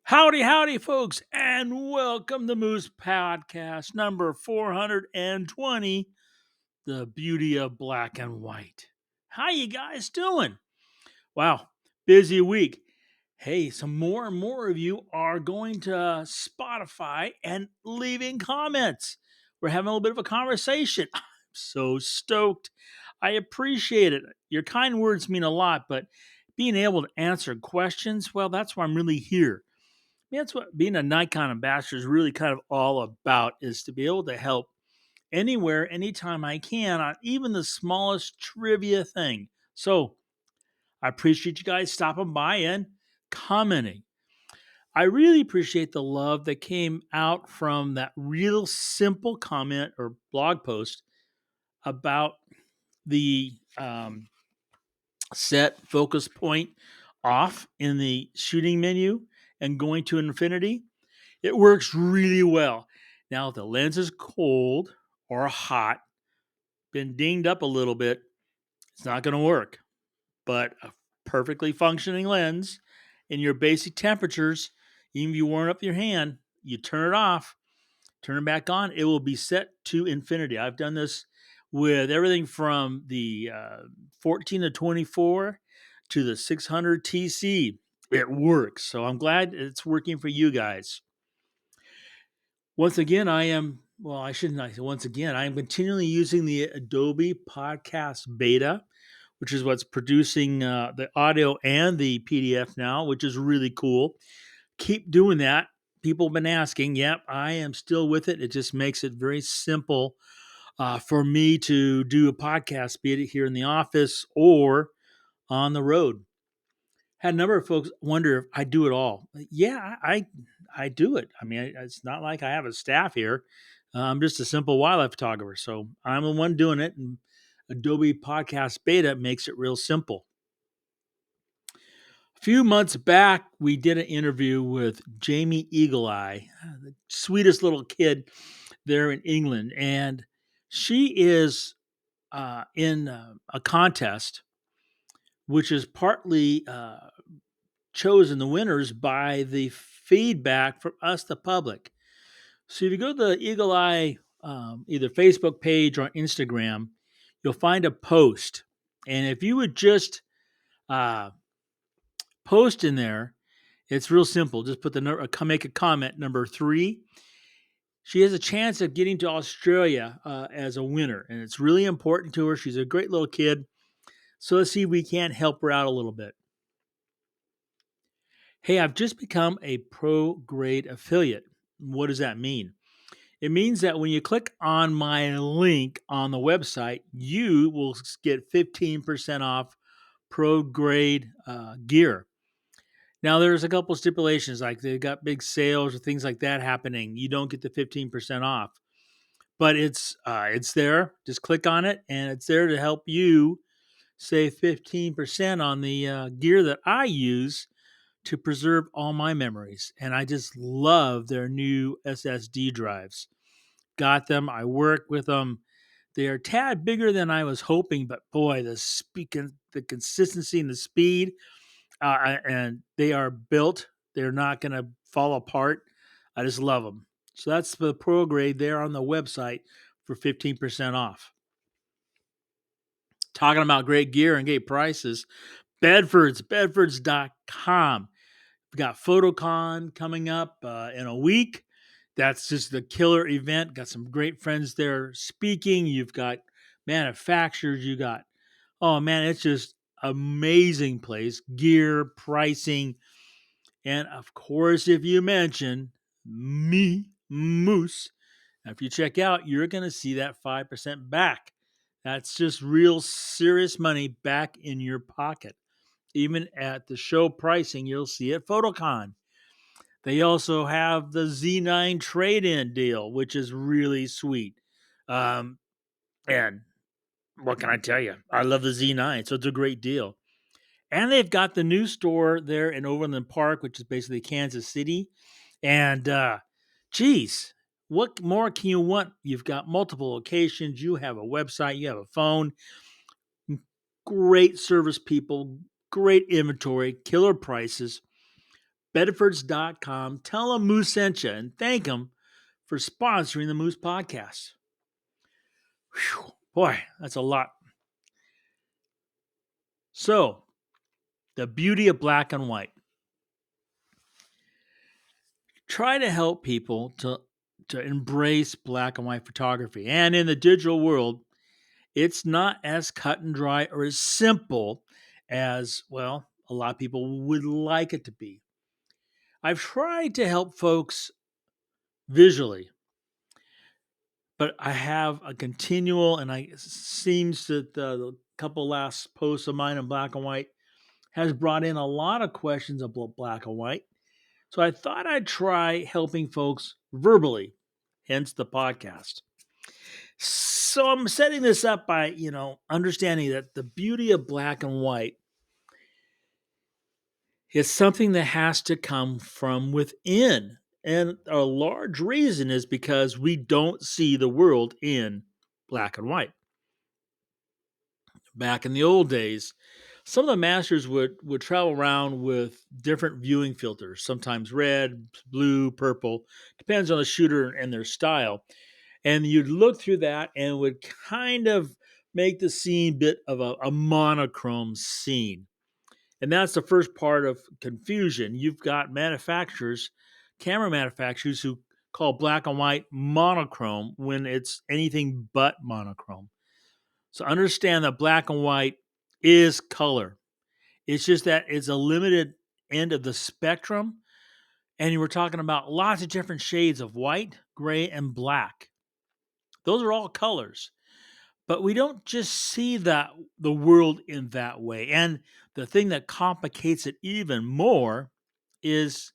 Howdy, howdy, folks, and welcome to Moose Podcast number 420, The Beauty of Black and White. How you guys doing? Wow, busy week. Hey, some more and more of you are going to Spotify and leaving comments. We're having a little bit of a conversation. I'm so stoked. I appreciate it. Your kind words mean a lot, but being able to answer questions, well, that's why I'm really here. That's what being a Nikon ambassador is really kind of all about, is to be able to help anywhere, anytime I can on even the smallest trivia thing. So I appreciate you guys stopping by and commenting. I really appreciate the love that came out from that real simple comment or blog post about the set focus point off in the shooting menu and going to infinity. It works really well. Now, if the lens is cold or hot, been dinged up a little bit, it's not going to work. But a perfectly functioning lens in your basic temperatures, even if you warm up your hand, you turn it off, turn it back on, it will be set to infinity. I've done this with everything from the 14 to 24 to the 600 TC. It works. So I'm glad it's working for you guys. Once again, I shouldn't say once again, I am continually using the Adobe Podcast Beta, which is what's producing the audio and the PDF now, which is really cool. Keep doing that. People have been asking. Yep, I am still with it. It just makes it very simple for me to do a podcast, be it here in the office or on the road. Had a number of folks wonder if I do it all. Yeah, I do it. I mean, it's not like I have a staff here. I'm just a simple wildlife photographer, so I'm the one doing it. And Adobe Podcast Beta makes it real simple. A few months back, we did an interview with Jamie Eagle Eye, the sweetest little kid there in England, and she is in a contest, which is partly chosen the winners by the feedback from us, the public. So if you go to the Eagle Eye, either Facebook page or Instagram, you'll find a post. And if you would just uh, post in there, it's real simple. Just put the number, make a comment number 3. She has a chance of getting to Australia as a winner, and it's really important to her. She's a great little kid. So let's see if we can't help her out a little bit. Hey, I've just become a pro grade affiliate. What does that mean? It means that when you click on my link on the website, you will get 15% off pro grade gear. Now, there's a couple stipulations, like they've got big sales or things like that happening. You don't get the 15% off, but it's there. Just click on it, and it's there to help you save 15% on the gear that I use to preserve all my memories. And I just love their new SSD drives. Got them. I work with them. They are a tad bigger than I was hoping, but boy, the consistency and the speed, and they are built. They're not going to fall apart. I just love them. So that's the pro grade there on the website for 15% off. Talking about great gear and great prices, bedfords.com. We got PhotoCon coming up in a week. That's just the killer event. Got some great friends there speaking. You've got manufacturers. You got, oh man, it's just amazing place. Gear, pricing, and of course, if you mention me, Moose, if you check out, you're going to see that 5% back. That's just real serious money back in your pocket. Even at the show pricing, you'll see at PhotoCon. They also have the Z9 trade-in deal, which is really sweet. And what can I tell you? I love the Z9, so it's a great deal. And they've got the new store there in Overland Park, which is basically Kansas City. And geez, what more can you want? You've got multiple locations. You have a website. You have a phone. Great service people. Great inventory. Killer prices. Bedfords.com. Tell them Moose sent you and thank them for sponsoring the Moose Podcast. Whew, boy, that's a lot. So, the beauty of black and white. Try to help people to embrace black and white photography. And in the digital world, it's not as cut and dry or as simple as, well, a lot of people would like it to be. I've tried to help folks visually, but I have a continual, and it seems that the couple last posts of mine in black and white has brought in a lot of questions about black and white. So I thought I'd try helping folks verbally, hence the podcast. So I'm setting this up by, understanding that the beauty of black and white is something that has to come from within. And a large reason is because we don't see the world in black and white. Back in the old days, some of the masters would travel around with different viewing filters, sometimes red, blue, purple, depends on the shooter and their style. And you'd look through that and it would kind of make the scene bit of a monochrome scene. And that's the first part of confusion. You've got camera manufacturers who call black and white monochrome when it's anything but monochrome. So understand that black and white is color. It's just that it's a limited end of the spectrum. And you were talking about lots of different shades of white, gray, and black. Those are all colors. But we don't just see the world in that way. And the thing that complicates it even more is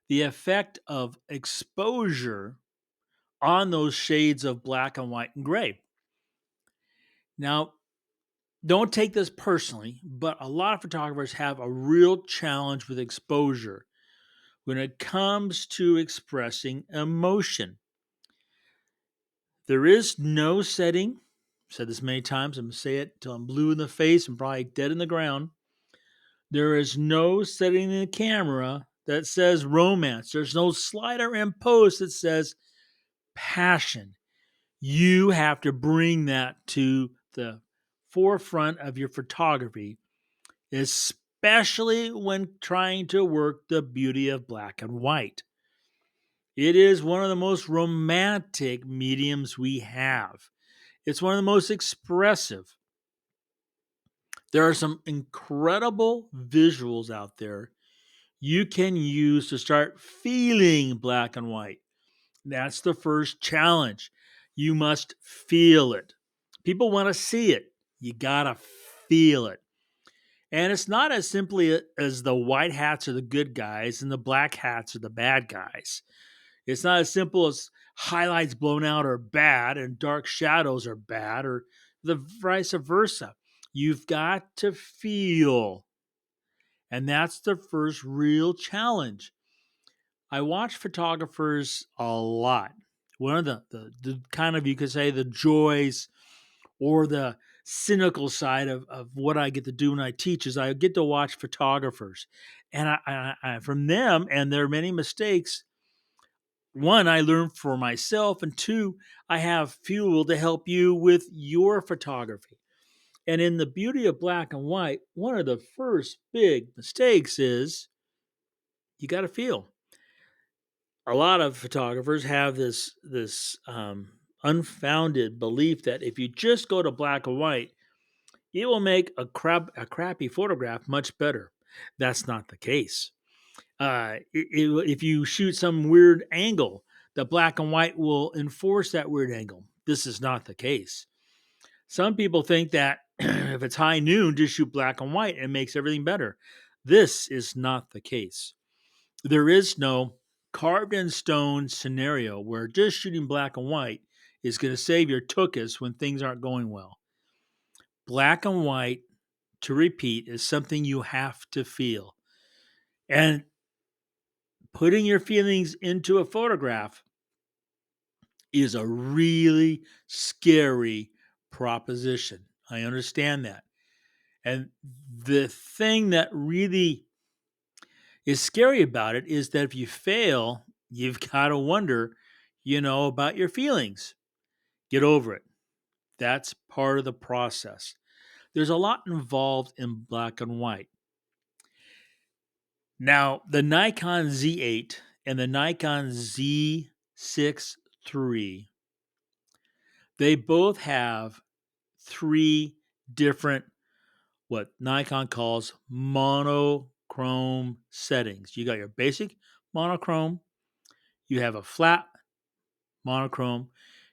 the effect of exposure on those shades of black and white and gray. Now, don't take this personally, but a lot of photographers have a real challenge with exposure when it comes to expressing emotion. There is no setting. I've said this many times. I'm going to say it till I'm blue in the face and probably dead in the ground. There is no setting in the camera that says romance. There's no slider in post that says passion. You have to bring that to the forefront of your photography, especially when trying to work the beauty of black and white. It is one of the most romantic mediums we have. It's one of the most expressive. There are some incredible visuals out there you can use to start feeling black and white. That's the first challenge. You must feel it. People want to see it. You got to feel it. And it's not as simply as the white hats are the good guys and the black hats are the bad guys. It's not as simple as highlights blown out are bad and dark shadows are bad or the vice versa. You've got to feel. And that's the first real challenge. I watch photographers a lot. One of the kind of, you could say, the joys or the cynical side of what I get to do when I teach is I get to watch photographers. And I from them and their many mistakes, one, I learn for myself, and two, I have fuel to help you with your photography. And in the beauty of black and white, one of the first big mistakes is you got to feel. A lot of photographers have this unfounded belief that if you just go to black and white, it will make a crappy photograph much better. That's not the case. If you shoot some weird angle, the black and white will enforce that weird angle. This is not the case. Some people think that if it's high noon, just shoot black and white and it makes everything better. This is not the case. There is no carved in stone scenario where just shooting black and white is going to save your tuchus when things aren't going well. Black and white, to repeat, is something you have to feel. And putting your feelings into a photograph is a really scary proposition. I understand that. And the thing that really Is scary about it is that if you fail, you've got to wonder, about your feelings. Get over it. That's part of the process. There's a lot involved in black and white. Now, the Nikon Z8 and the Nikon Z6 III, they both have three different, what Nikon calls monochrome settings. You got your basic monochrome, you have a flat monochrome,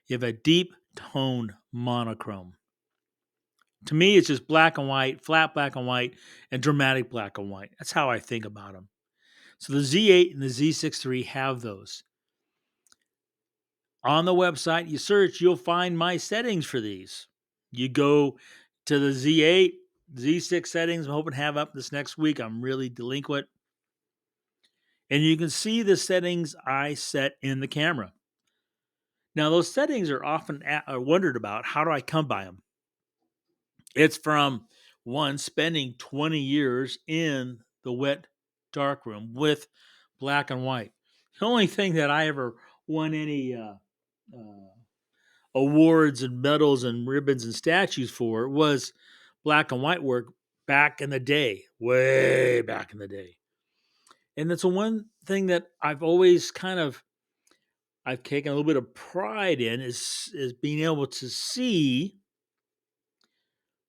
you have a deep tone monochrome. To me, it's just black and white, flat black and white, and dramatic black and white. That's how I think about them. So the Z8 and the Z6 III have those. On the website, you search, you'll find my settings for these. You go to the Z8, Z6 settings. I'm hoping to have up this next week. I'm really delinquent. And you can see the settings I set in the camera. Now, those settings are often wondered about. How do I come by them? It's from one, spending 20 years in the wet darkroom with black and white. The only thing that I ever won any awards and medals and ribbons and statues for was black and white work back in the day, way back in the day. And it's the one thing that I've taken a little bit of pride in is being able to see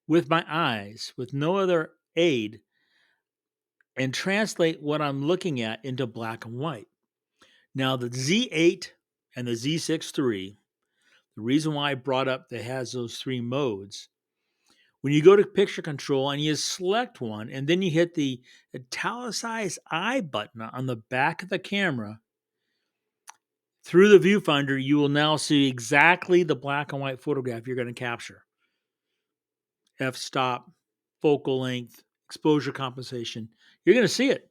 with my eyes, with no other aid, and translate what I'm looking at into black and white. Now, the Z8 and the Z6 III, the reason why I brought up that has those three modes, when you go to picture control and you select one, and then you hit the italicized I button on the back of the camera, through the viewfinder, you will now see exactly the black and white photograph you're going to capture. F-stop, focal length, exposure compensation. You're going to see it.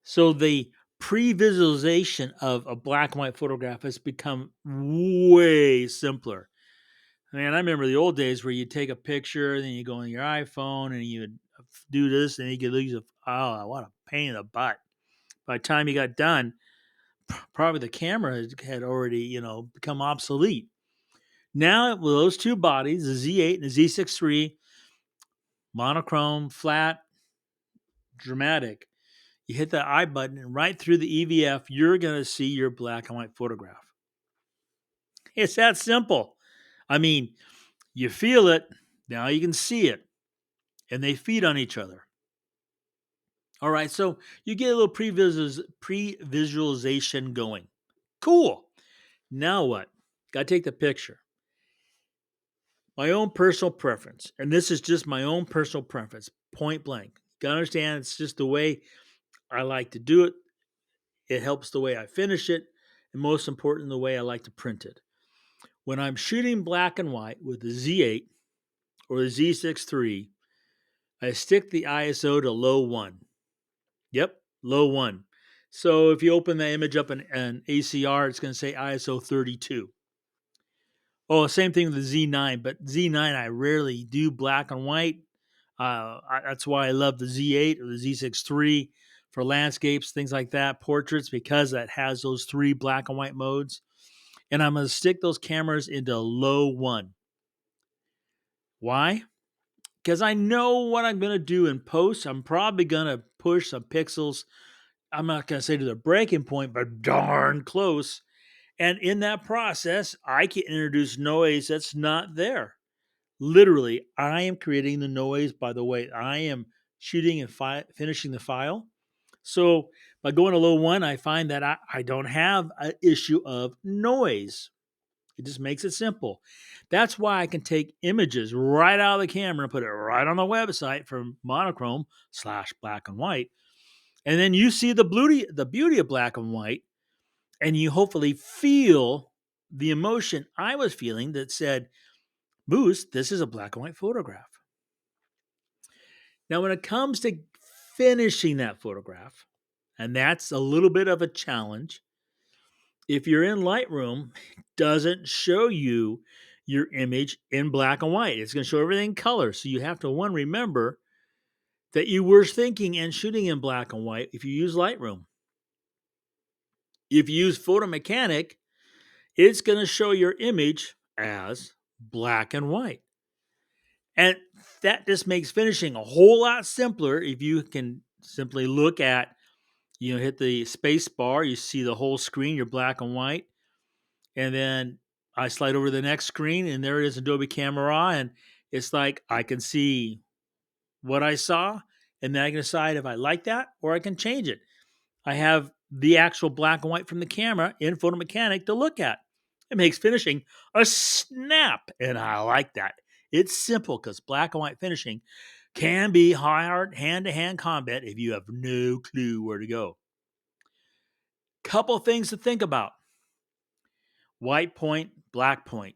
So the pre-visualization of a black and white photograph has become way simpler. Man, I remember the old days where you take a picture, then you go on your iPhone and you would do this, and you could lose what a pain in the butt. By the time you got done, probably the camera had already, become obsolete. Now with those two bodies, the Z8 and the Z6 III, monochrome, flat, dramatic, you hit the I button, and right through the EVF, you're going to see your black and white photograph. It's that simple. I mean, you feel it, now you can see it, and they feed on each other. All right, so you get a little pre-visualization going. Cool. Now what? Got to take the picture. My own personal preference, and this is just my own personal preference, point blank. You got to understand, it's just the way I like to do it. It helps the way I finish it, and most important, the way I like to print it. When I'm shooting black and white with the Z8 or the Z6 III, I stick the ISO to low 1. Yep, low 1. So if you open the image up in an ACR, it's going to say ISO 32. Oh, same thing with the Z9, but Z9 I rarely do black and white. That's why I love the Z8 or the Z6 III for landscapes, things like that, portraits, because that has those three black and white modes. And I'm going to stick those cameras into low 1. Why? Because I know what I'm going to do in post. I'm probably going to push some pixels. I'm not going to say to the breaking point, but darn close. And in that process, I can introduce noise that's not there. Literally, I am creating the noise by the way I am shooting and finishing the file. So by going to low 1, I find that I don't have an issue of noise. It just makes it simple. That's why I can take images right out of the camera and put it right on the website from monochrome / black and white. And then you see the beauty of black and white, and you hopefully feel the emotion I was feeling that said, Moose, this is a black and white photograph. Now, when it comes to finishing that photograph, and that's a little bit of a challenge, if you're in Lightroom, it doesn't show you your image in black and white. It's going to show everything in color. So you have to, one, remember that you were thinking and shooting in black and white if you use Lightroom. If you use Photo Mechanic, it's going to show your image as black and white. And that just makes finishing a whole lot simpler if you can simply look at, hit the space bar, you see the whole screen, you're black and white. And then I slide over to the next screen, and there it is, Adobe Camera. And it's like I can see what I saw, and then I can decide if I like that or I can change it. I have the actual black and white from the camera in Photo Mechanic to look at. It makes finishing a snap, and I like that. It's simple because black and white finishing can be hard hand-to-hand combat if you have no clue where to go. Couple things to think about. White point, black point.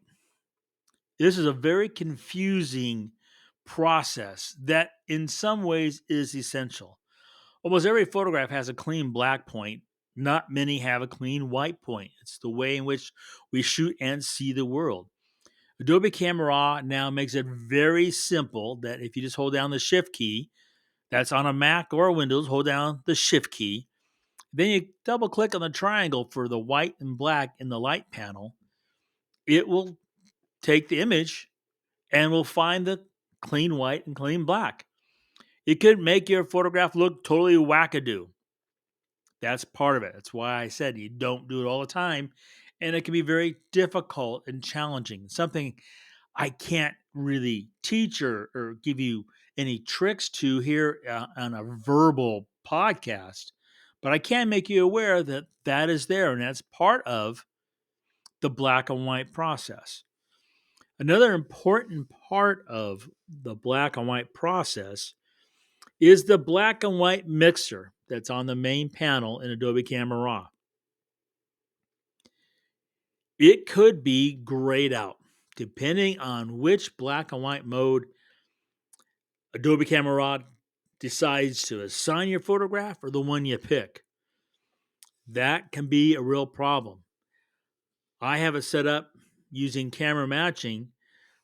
This is a very confusing process that in some ways is essential. Almost every photograph has a clean black point. Not many have a clean white point. It's the way in which we shoot and see the world. Adobe Camera Raw now makes it very simple that if you just hold down the shift key, that's on a Mac or a Windows, hold down the shift key. Then you double click on the triangle for the white and black in the light panel. It will take the image and will find the clean white and clean black. It could make your photograph look totally wackadoo. That's part of it. That's why I said you don't do it all the time. And it can be very difficult and challenging. Something I can't really teach or give you any tricks to here on a verbal podcast. But I can make you aware that that is there, and that's part of the black and white process. Another important part of the black and white process is the black and white mixer that's on the main panel in Adobe Camera Raw. It could be grayed out depending on which black and white mode Adobe Camera Raw decides to assign your photograph or the one you pick. That can be a real problem. I have it set up using camera matching,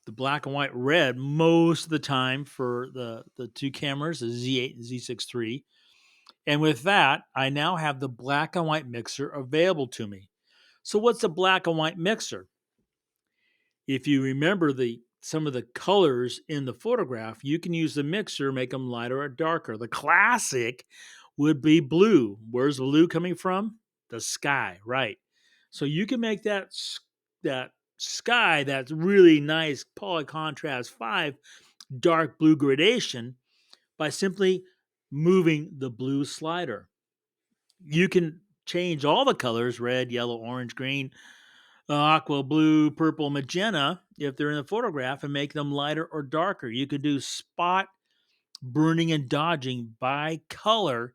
the black and white red most of the time for the two cameras, the Z8 and Z6 III. And with that, I now have the black and white mixer available to me. So what's a black and white mixer? If you remember some of the colors in the photograph, you can use the mixer, make them lighter or darker. The classic would be blue. Where's the blue coming from? The sky, right? So you can make that sky, that's really nice poly contrast 5 dark blue gradation by simply moving the blue slider. You can change all the colors, red, yellow, orange, green, aqua, blue, purple, magenta, if they're in the photograph, and make them lighter or darker. You could do spot burning and dodging by color.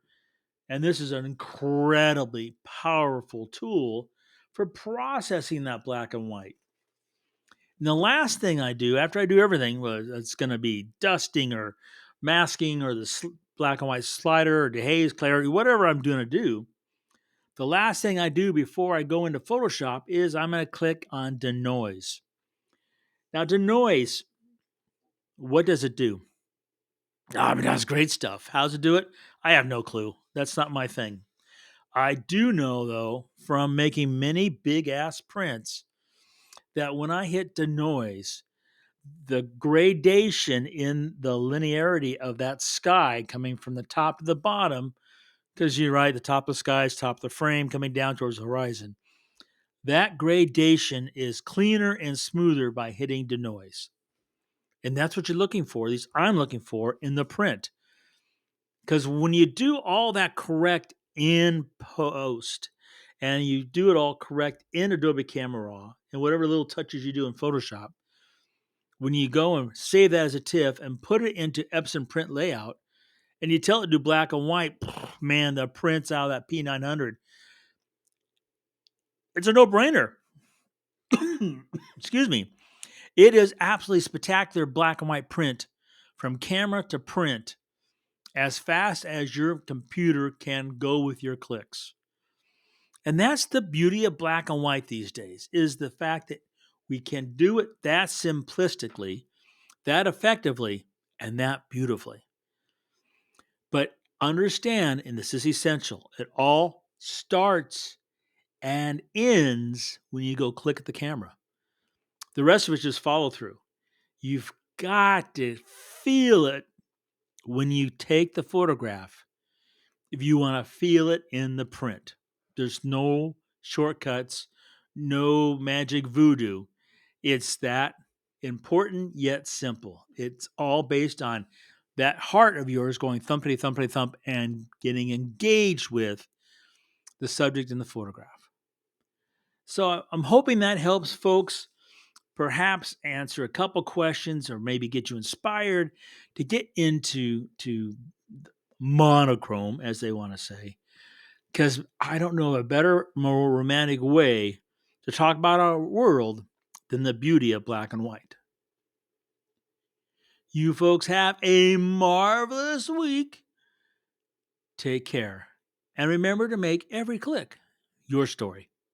And this is an incredibly powerful tool for processing that black and white. And the last thing I do after I do everything, well, it's going to be dusting or masking or the black and white slider or dehaze, clarity, whatever I'm going to do. The last thing I do before I go into Photoshop is I'm going to click on denoise. Now, denoise, what does it do? It does great stuff. How's it do it? I have no clue. That's not my thing. I do know, though, from making many big ass prints, that when I hit denoise, the gradation in the linearity of that sky coming from the top to the bottom, because you're right, the top of the sky is top of the frame coming down towards the horizon. That gradation is cleaner and smoother by hitting denoise. And that's what you're looking for. At least I'm looking for in the print. Because when you do all that correct in post and you do it all correct in Adobe Camera Raw and whatever little touches you do in Photoshop, when you go and save that as a TIFF and put it into Epson print layout and you tell it to do black and white, man, the prints out of that P900, it's a no-brainer. Excuse me. It is absolutely spectacular black and white print from camera to print as fast as your computer can go with your clicks. And that's the beauty of black and white these days, is the fact that we can do it that simplistically, that effectively, and that beautifully. But understand, and this is essential, it all starts and ends when you go click at the camera. The rest of it just follow through. You've got to feel it when you take the photograph if you want to feel it in the print. There's no shortcuts, no magic voodoo. It's that important yet simple. It's all based on that heart of yours going thumpity thumpity thump and getting engaged with the subject in the photograph. So I'm hoping that helps folks perhaps answer a couple questions or maybe get you inspired to get into monochrome, as they want to say, because I don't know a better, more romantic way to talk about our world than the beauty of black and white. You folks have a marvelous week. Take care. And remember to make every click your story.